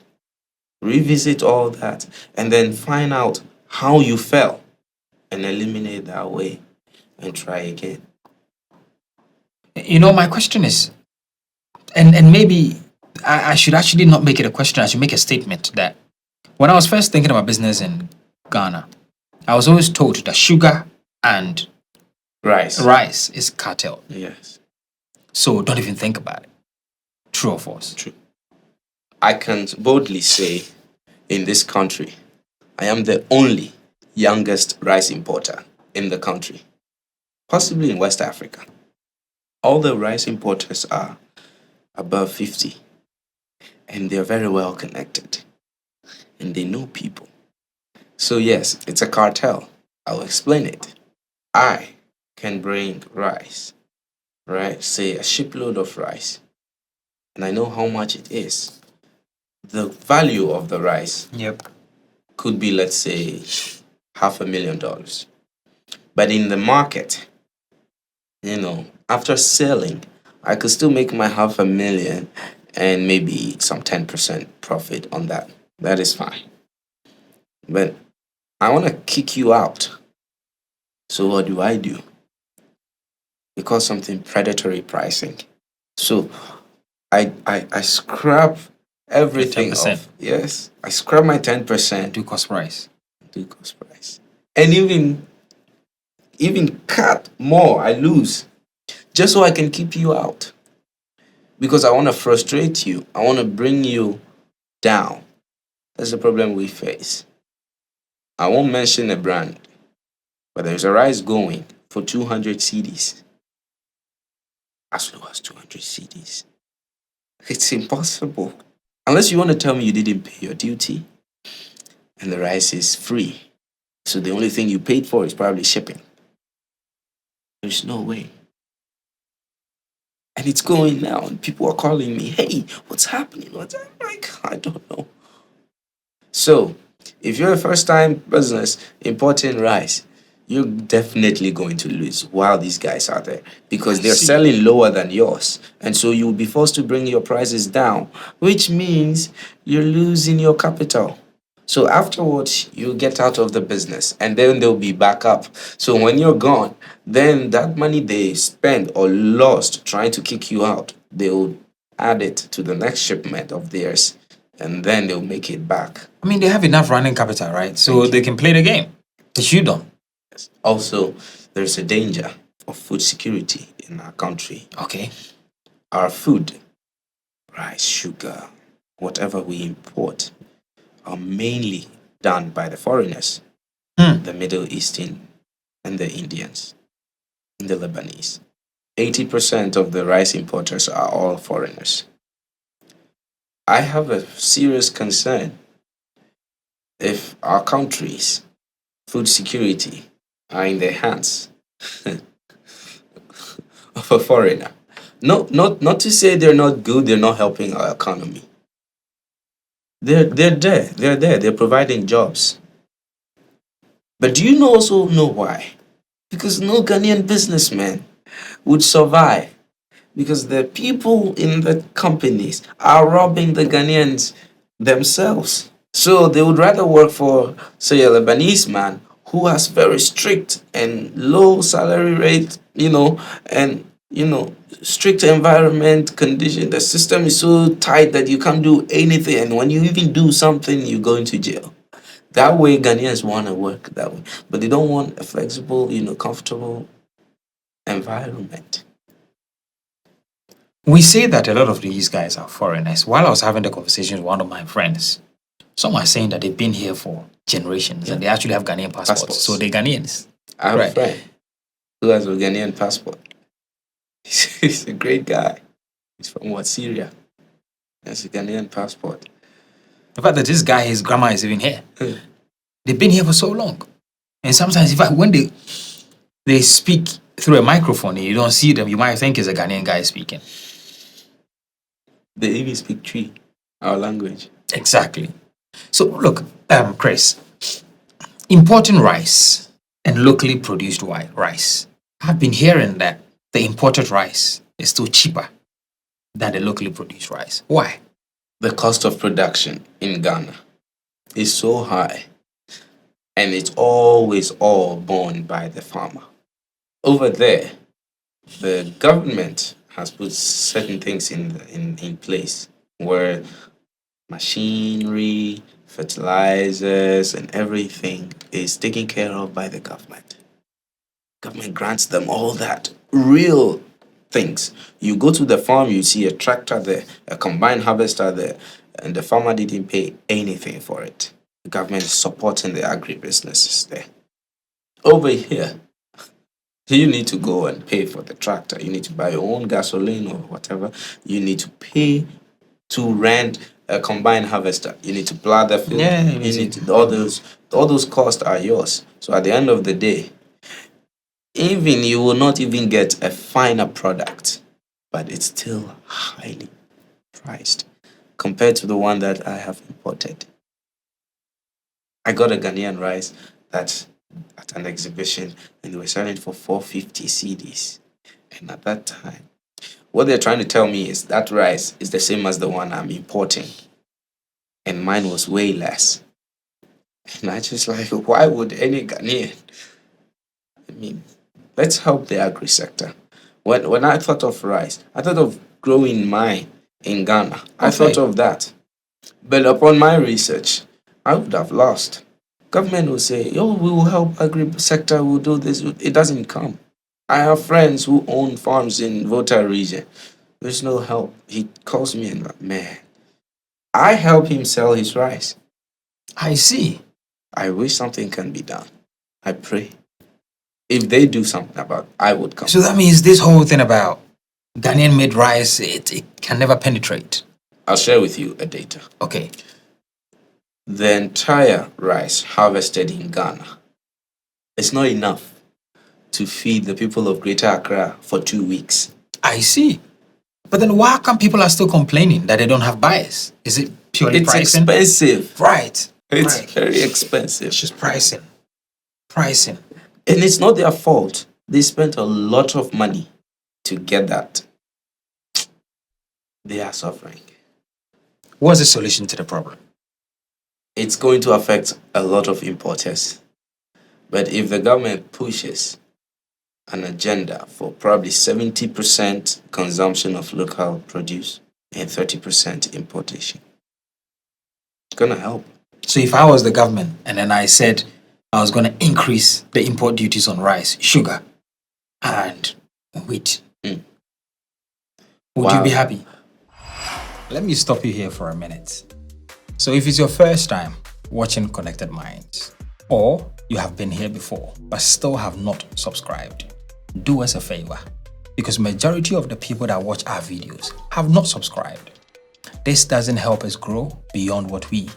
Revisit all that and then find out how you fell and eliminate that way and try again. My question is, and maybe I should actually not make it a question, I should make a statement that when I was first thinking about business in Ghana, I was always told that sugar and rice is cartel. Yes. So don't even think about it. True or false? True. I can boldly say in this country, I am the only youngest rice importer in the country, possibly in West Africa. All the rice importers are above 50, and they're very well connected, and they know people. So yes, it's a cartel. I'll explain it. I can bring rice, right? Say a shipload of rice, and I know how much it is. The value of the rice Yep. could be, let's say, $500,000. But in the market, after selling, I could still make my 500,000 and maybe some 10% profit on that. That is fine. But I want to kick you out. So what do? Because something predatory pricing. So I scrap everything 10%. off. Yes. I scrap my 10%. Do cost price. Do cost price. And even cut more, I lose. Just so I can keep you out. Because I want to frustrate you. I want to bring you down. That's the problem we face. I won't mention a brand, but there's a rice going for 200 CDs. As low as 200 CDs. It's impossible. Unless you want to tell me you didn't pay your duty and the rice is free. So the only thing you paid for is probably shipping. There's no way. And it's going now, and people are calling me, hey, what's happening? Like, I don't know. So, if you're a first time business importing rice, you're definitely going to lose while these guys are there because they're selling lower than yours. And so you'll be forced to bring your prices down, which means you're losing your capital. So afterwards, you get out of the business and then they'll be back up. So when you're gone, then that money they spent or lost trying to kick you out, they'll add it to the next shipment of theirs and then they'll make it back. I mean, they have enough running capital, right? So they can play the game. But you don't. Also, there's a danger of food security in our country. Okay. Our food, rice, sugar, whatever we import, are mainly done by the foreigners, the Middle Eastern and the Indians, and the Lebanese. 80% of the rice importers are all foreigners. I have a serious concern if our country's food security are in the hands of a foreigner. Not to say they're not good, they're not helping our economy. They're there. They're providing jobs. But do you also know why? Because no Ghanaian businessman would survive. Because the people in the companies are robbing the Ghanaians themselves. So they would rather work for, say, a Lebanese man who has very strict and low salary rate, and strict environment condition. The system is so tight that you can't do anything, and when you even do something, you go into jail. That way, Ghanaians want to work that way, but they don't want a flexible, comfortable environment. We say that a lot of these guys are foreigners. While I was having the conversation with one of my friends, some are saying that they've been here for generations and they actually have Ghanaian passports. So they're Ghanaians. I have a friend who has a Ghanaian passport. He's a great guy. He's from Syria. He has a Ghanaian passport. The fact that this guy, his grandma is even here. They've been here for so long. And sometimes, in fact, when they speak through a microphone and you don't see them, you might think it's a Ghanaian guy speaking. They even speak Tree, our language. Exactly. So look, Chris, importing rice and locally produced rice. I've been hearing that the imported rice is still cheaper than the locally produced rice. Why? The cost of production in Ghana is so high, and it's always all borne by the farmer. Over there, the government has put certain things in place where machinery, fertilizers, and everything is taken care of by the government. Government grants them all that real things. You go to the farm, you see a tractor there, a combined harvester there, and the farmer didn't pay anything for it. The government is supporting the agribusinesses there. Over here, you need to go and pay for the tractor. You need to buy your own gasoline or whatever. You need to pay to rent a combine harvester. You need to plow the field. Yeah, You need to, all those costs are yours. So at the end of the day, even you will not even get a finer product, but it's still highly priced compared to the one that I have imported. I got a Ghanaian rice that at an exhibition and they were selling for 450 CDs. And at that time, what they're trying to tell me is that rice is the same as the one I'm importing. And mine was way less. And I just like, why would any Ghanaian? I mean, let's help the agri sector. When I thought of rice, I thought of growing mine in Ghana. I thought of that. But upon my research, I would have lost. Government will say, oh, we will help agri sector, we'll do this. It doesn't come. I have friends who own farms in Volta region. There's no help. He calls me and like, man, I help him sell his rice. I see. I wish something can be done. I pray. If they do something about it, I would come. So that means this whole thing about Ghanaian made rice, it can never penetrate. I'll share with you a data. Okay. The entire rice harvested in Ghana is not enough to feed the people of Greater Accra for 2 weeks. I see. But then why come people are still complaining that they don't have buyers? Is it purely It's pricing? expensive. Right. It's right. very expensive. It's just pricing. Pricing. And it's not their fault. They spent a lot of money to get that. They are suffering. What's the solution to the problem? It's going to affect a lot of importers. But if the government pushes an agenda for probably 70% consumption of local produce and 30% importation, it's going to help. So if I was the government and then I said I was going to increase the import duties on rice, sugar, and wheat, would Wow. you be happy? Let me stop you here for a minute. So if it's your first time watching Connected Minds, or you have been here before but still have not subscribed, do us a favor, because majority of the people that watch our videos have not subscribed. This doesn't help us grow beyond what we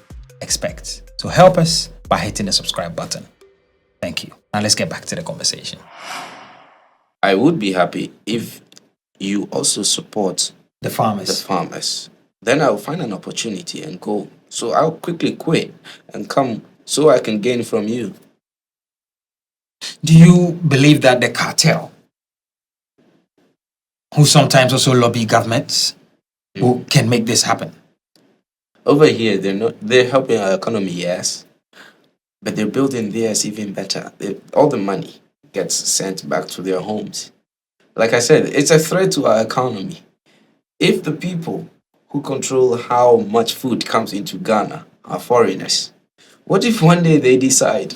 expect. So help us by hitting the subscribe button. Thank you. Now let's get back to the conversation. I would be happy if you also support The the farmers. farmers. Then I'll find an opportunity and go. So I'll quickly quit and come so I can gain from you. Do you believe that the cartel, who sometimes also lobby governments, who can make this happen? Over here, they're helping our economy, yes. But they're building theirs even better. All the money gets sent back to their homes. Like I said, it's a threat to our economy. If the people who control how much food comes into Ghana are foreigners, what if one day they decide,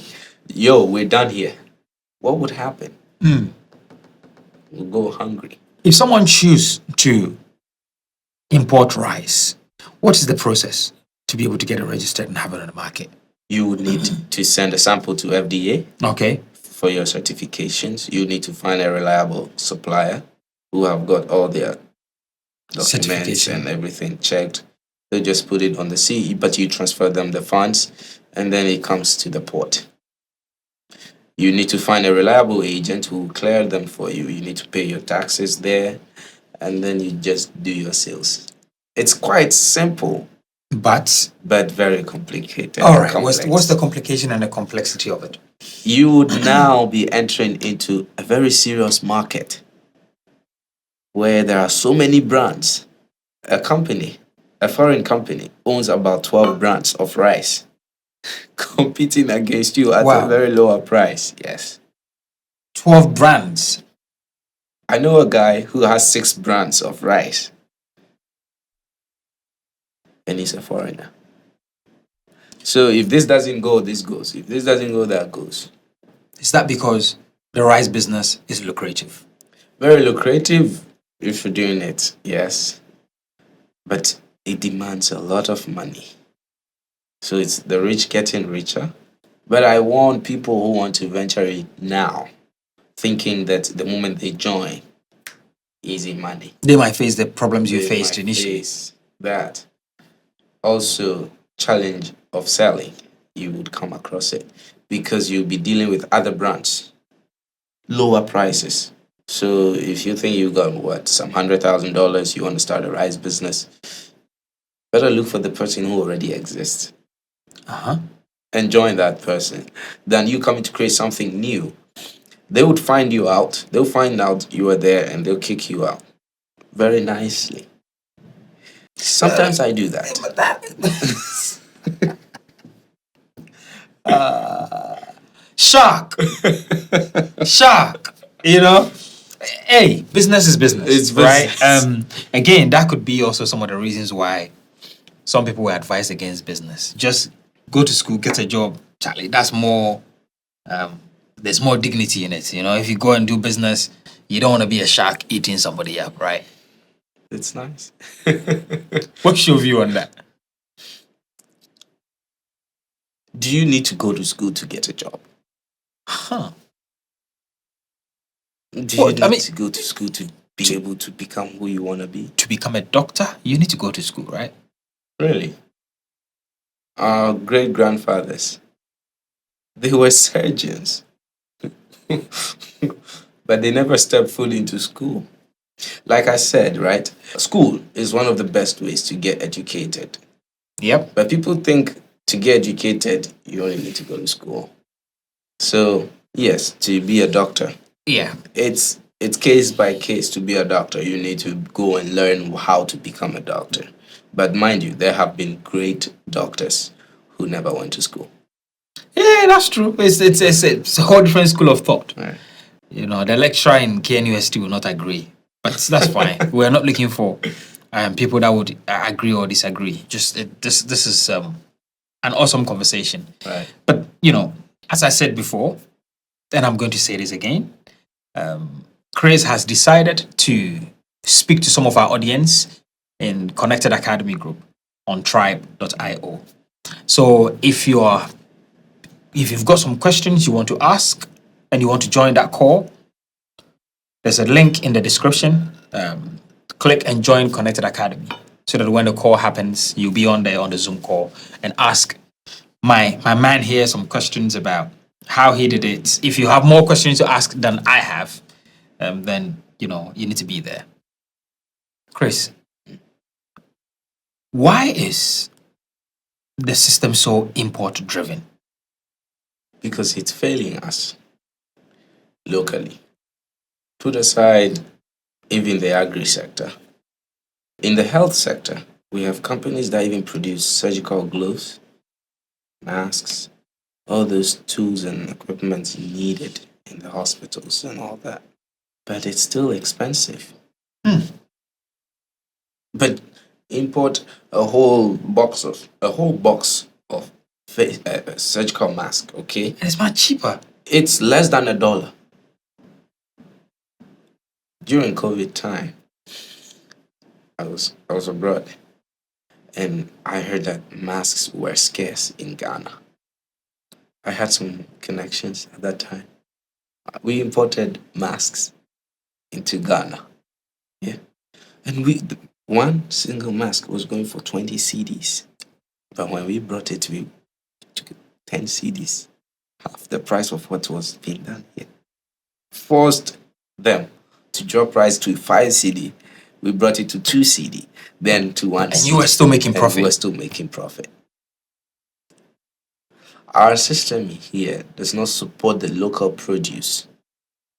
yo, we're done here? What would happen? We'll go hungry. If someone chooses to import rice, what is the process to be able to get it registered and have it on the market? You would need to send a sample to FDA Okay. for your certifications. You need to find a reliable supplier who have got all their documents Certification. and everything checked. They just put it on the CE, but you transfer them the funds, and then it comes to the port. You need to find a reliable agent who will clear them for you. You need to pay your taxes there, and then you just do your sales. It's quite simple, But, but very complicated. all right, complex. what's the complication and the complexity of it? You would now be entering into a very serious market where there are so many brands. A foreign company, owns about 12 brands of rice, competing against you at Wow. a very lower price. Yes. 12 brands. I know a guy who has 6 brands of rice, and he's a foreigner. So if this doesn't go, this goes. If this doesn't go, that goes. Is that because the rice business is lucrative? Very lucrative if you're doing it, yes. But it demands a lot of money. So it's the rich getting richer. But I warn people who want to venture it now, thinking that the moment they join, easy money. They might face the problems you They faced might initially. face that. also challenge of selling. You would come across it because you'll be dealing with other brands, lower prices. So if you think you got what, some $100,000, you want to start a rice business, better look for the person who already exists Uh-huh. and join that person than you coming to create something new. They would find you out. They'll find out you are there and they'll kick you out very nicely. Sometimes I do that. Shark. Shark. You know? Hey, business is business. It's right? business. Again, that could be also some of the reasons why some people were advised against business. Just go to school, get a job. Charlie, that's more there's more dignity in it. You know, if you go and do business, you don't want to be a shark eating somebody up, right? It's nice. What's your view on that? Do you need to go to school to get a job? Huh. Do you need to go to school to be able to become who you want to be? To become a doctor, you need to go to school, right? Really? Our great grandfathers, they were surgeons, but they never stepped foot into school. Like I said, right? School is one of the best ways to get educated. Yep. But people think to get educated, you only need to go to school. So, yes, to be a doctor, Yeah. it's case by case. To be a doctor, you need to go and learn how to become a doctor. But mind you, there have been great doctors who never went to school. Yeah, that's true. It's a whole different school of thought. Right. You know, the lecturer in KNUST will not agree, but that's fine. We're not looking for people that would agree or disagree. Just this is an awesome conversation. Right. But you know, as I said before, and I'm going to say this again, Chris has decided to speak to some of our audience in Konnected Academy group on tribe.io. So if you've got some questions you want to ask and you want to join that call, there's a link in the description. Click and join Konnected Academy so that when the call happens, you'll be on there on the Zoom call and ask my man here some questions about how he did it. If you have more questions to ask than I have, then you need to be there. Chris, why is the system so import driven? Because it's failing us locally. Put aside even the agri sector. In the health sector, we have companies that even produce surgical gloves, masks, all those tools and equipment needed in the hospitals and all that. But it's still expensive. But import a whole box of surgical mask, okay? And it's much cheaper. It's less than $1. During COVID time, I was abroad, and I heard that masks were scarce in Ghana. I had some connections at that time. We imported masks into Ghana. Yeah. And one single mask was going for 20 CDs. But when we brought it, we took 10 CDs. Half the price of what was being done here. Forced them to drop price to 5 CD. We brought it to 2 CD, then to 1 And CD. you were still making And profit. we were still making profit. Our system here does not support the local produce.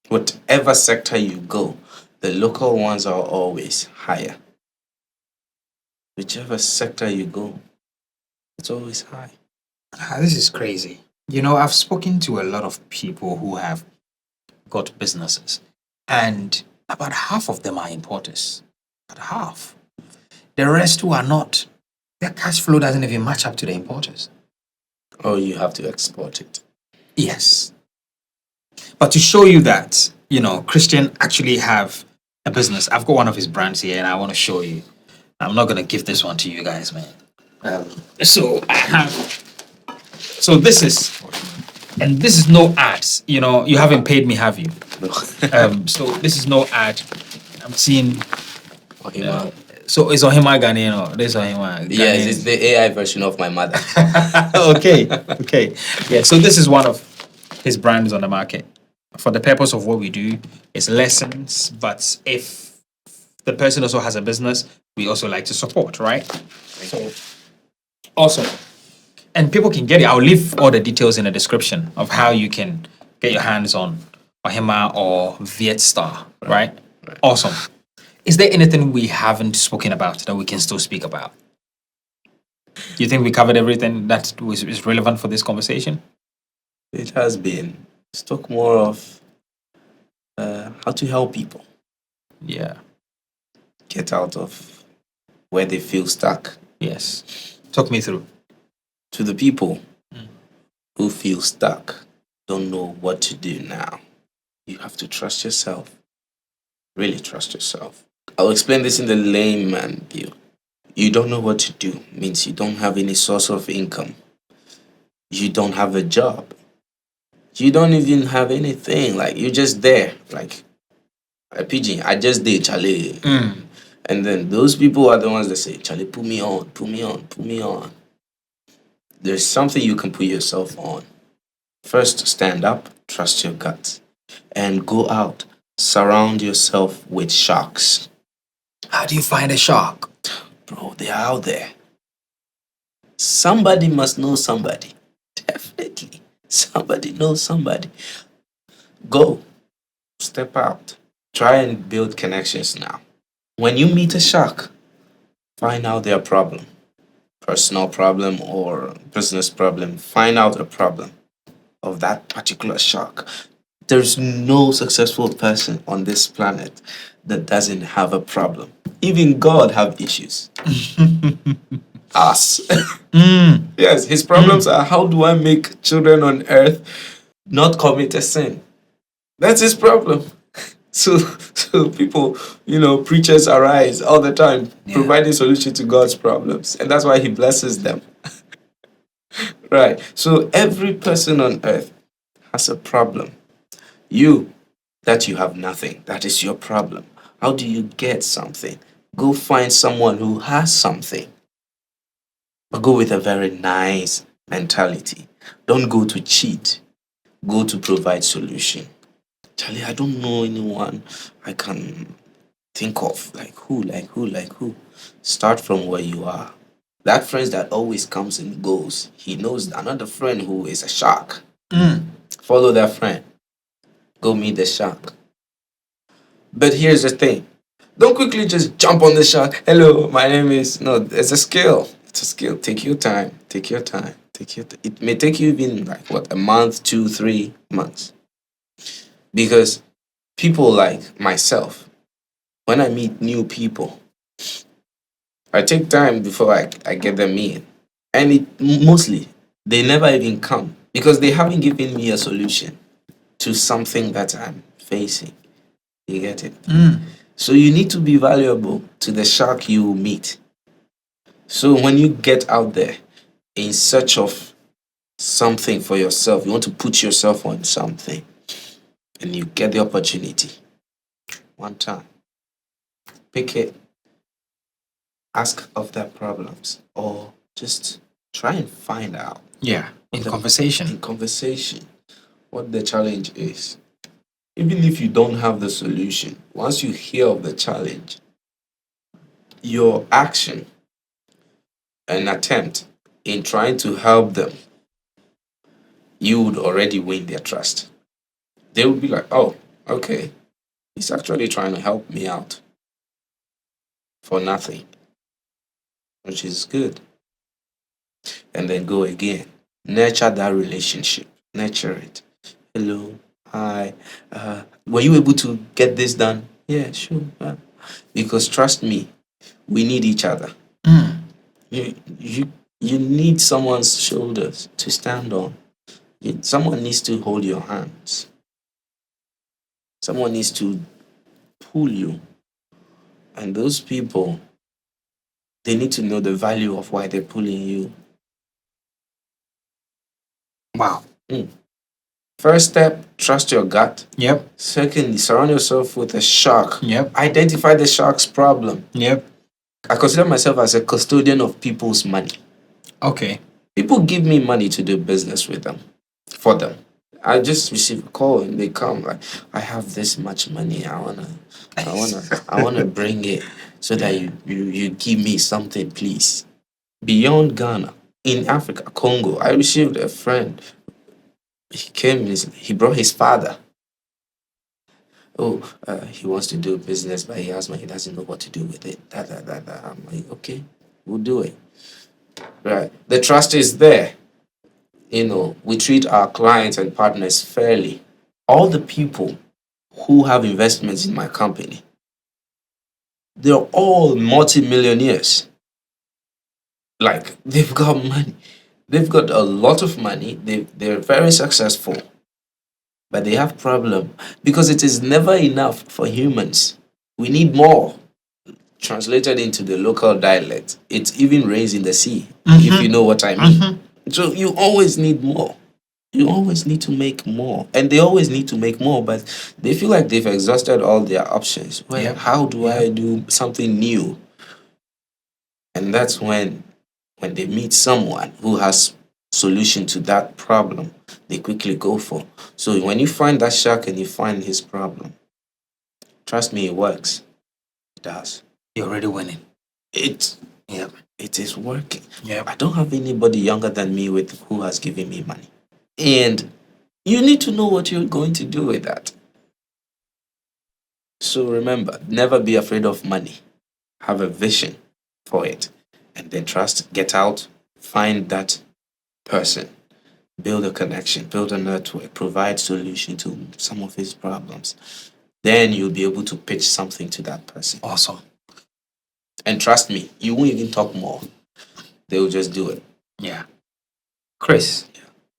Whatever sector you go, the local ones are always higher. Whichever sector you go, it's always high. This is crazy. You know, I've spoken to a lot of people who have got businesses, and about half of them are importers. About half. The rest who are not, their cash flow doesn't even match up to the importers. Or you have to export it. Yes. But to show you that, Christian actually have a business. I've got one of his brands here and I want to show you. I'm not going to give this one to you guys, man. So this is no ads. You haven't paid me, have you? No. So this is no ad. I'm seeing So is Ohima Ghanaian or this Ohima Ghanaian? Yes, it's the AI version of my mother. Okay. Yeah, so this is one of his brands on the market. For the purpose of what we do, it's lessons, but if the person also has a business, we also like to support, right? So awesome. And people can get it. I'll leave all the details in the description of how you can get your hands on Ohima or Vietstar, right? Awesome. Is there anything we haven't spoken about that we can still speak about? Do you think we covered everything that is relevant for this conversation? It has been. Let's talk more of how to help people Yeah. get out of where they feel stuck. Yes. Talk me through. To the people who feel stuck, don't know what to do now, you have to trust yourself. Really trust yourself. I'll explain this in the layman view. You don't know what to do means you don't have any source of income. You don't have a job. You don't even have anything. Like, you're just there. Like a pigeon. I just did, Charlie. And then those people are the ones that say, Charlie, put me on, put me on, put me on. There's something you can put yourself on. First, stand up, trust your gut, and go out. Surround yourself with sharks. How do you find a shark? Bro, they are out there. Somebody must know somebody. Definitely. Somebody knows somebody. Go. Step out. Try and build connections now. When you meet a shark, find out their problem. Personal problem or business problem. Find out a problem of that particular shark. There's no successful person on this planet that doesn't have a problem. Even God have issues. Us. Yes, his problems are, how do I make children on earth not commit a sin? That's his problem. So people, preachers arise all the time, providing solution to God's problems. And that's why he blesses them. Right. So every person on earth has a problem. You have nothing. That is your problem. How do you get something? Go find someone who has something. But go with a very nice mentality. Don't go to cheat. Go to provide solution. Charlie, I don't know anyone I can think of. Like who? Start from where you are. That friend that always comes and goes, he knows another friend who is a shark. Follow that friend. Go meet the shark. But here's the thing. Don't quickly just jump on the shark. Hello, my name is... No, it's a skill. It's a skill. Take your time. It may take you even a month, 2, 3 months. Because people like myself, when I meet new people, I take time before I get them in. And mostly, they never even come because they haven't given me a solution to something that I'm facing. You get it? So you need to be valuable to the shark you meet. So when you get out there in search of something for yourself, you want to put yourself on something, and you get the opportunity. One time, pick it, ask of their problems, or just try and find out. Yeah, in conversation, what the challenge is. Even if you don't have the solution, once you hear of the challenge, your action and attempt in trying to help them, you would already win their trust. They would be like, oh, okay, he's actually trying to help me out for nothing, which is good. And then go again. Nurture that relationship. Nurture it. Hello, hi. Were you able to get this done? Yeah, sure. Because trust me, we need each other. You need someone's shoulders to stand on. Someone needs to hold your hands. Someone needs to pull you. And those people, they need to know the value of why they're pulling you. Wow. First step, trust your gut. Yep. Secondly, surround yourself with a shark. Yep. Identify the shark's problem. Yep. I consider myself as a custodian of people's money. Okay. People give me money to do business with them, for them. I just receive a call and they come like, I have this much money. I wanna bring it so that you give me something, please. Beyond Ghana, in Africa, Congo, I received a friend. He brought his father. Oh, he wants to do business, but he has money. He doesn't know what to do with it. That. I'm like, okay, we'll do it. Right. The trust is there. We treat our clients and partners fairly. All the people who have investments in my company, they're all multimillionaires. Like, they've got money. They've got a lot of money. They're very successful. But they have problem because it is never enough for humans. We need more. Translated into the local dialect, it even rains in the sea, if you know what I mean. So you always need more. You always need to make more. And they always need to make more, but they feel like they've exhausted all their options. Well, how do I do something new? And that's when they meet someone who has solution to that problem, they quickly go for. So when you find that shark and you find his problem, trust me, it works. It does. You're already winning. It is working. Yeah. I don't have anybody younger than me who has given me money. And you need to know what you're going to do with that. So remember, never be afraid of money. Have a vision for it. And then trust, get out, find that person, build a connection, build a network, provide solution to some of his problems. Then you'll be able to pitch something to that person. Awesome. And trust me, you won't even talk more. They will just do it. Yeah. Chris,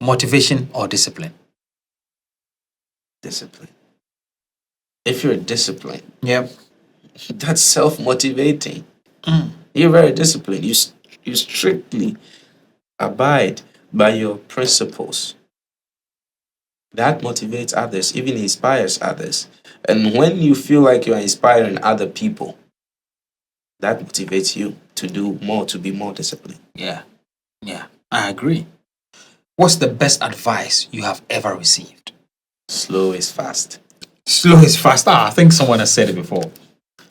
motivation or discipline? Discipline. If you're disciplined, Yep. that's self-motivating. You're very disciplined. You strictly abide by your principles. That motivates others, even inspires others. And when you feel like you're inspiring other people, that motivates you to do more, to be more disciplined. Yeah. I agree. What's the best advice you have ever received? Slow is fast. Slow is fast. I think someone has said it before.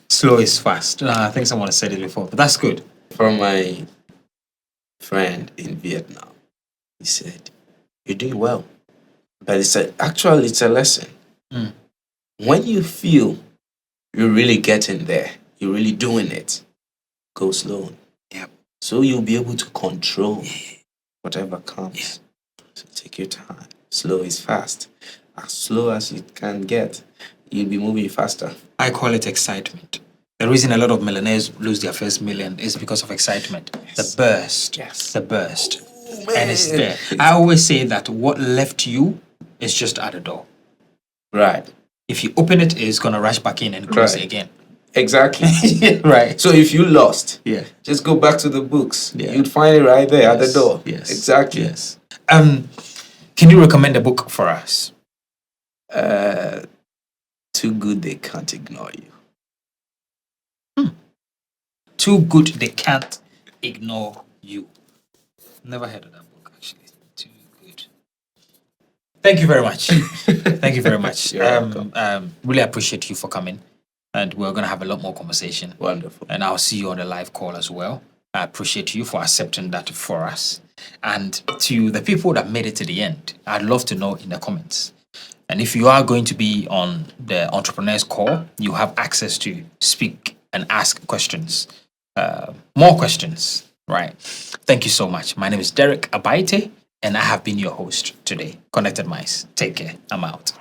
Slow is fast. I think someone has said it before, but that's good. From my friend in Vietnam, he said, you're doing well. But it's a lesson. When you feel you're really getting there, you're really doing it, go slow. Yep. So you'll be able to control whatever comes. So take your time. Slow is fast. As slow as you can get, you'll be moving faster. I call it excitement. The reason a lot of millionaires lose their first million is because of excitement. Yes. The burst. Yes. The burst. Oh, And it's man. there. I always say that what left you is just at the door. Right. If you open it, it's going to rush back in and close Right. it again. Exactly. Right. So if you lost, Yeah. just go back to the books. Yeah. You'd find it right there at the Yes. door. Yes. Exactly. Yes. Can you recommend a book for us? Too good they can't ignore you. Too Good They Can't Ignore You. Never heard of that book, actually. Too good. Thank you very much. Thank you very much. You're welcome. Really appreciate you for coming. And we're going to have a lot more conversation. Wonderful. And I'll see you on the live call as well. I appreciate you for accepting that for us. And to the people that made it to the end, I'd love to know in the comments. And if you are going to be on the Entrepreneurs Call, you have access to speak and ask questions. More questions, right? Thank you so much. My name is Derek Abaite, and I have been your host today. Konnected Minds. Take care. I'm out.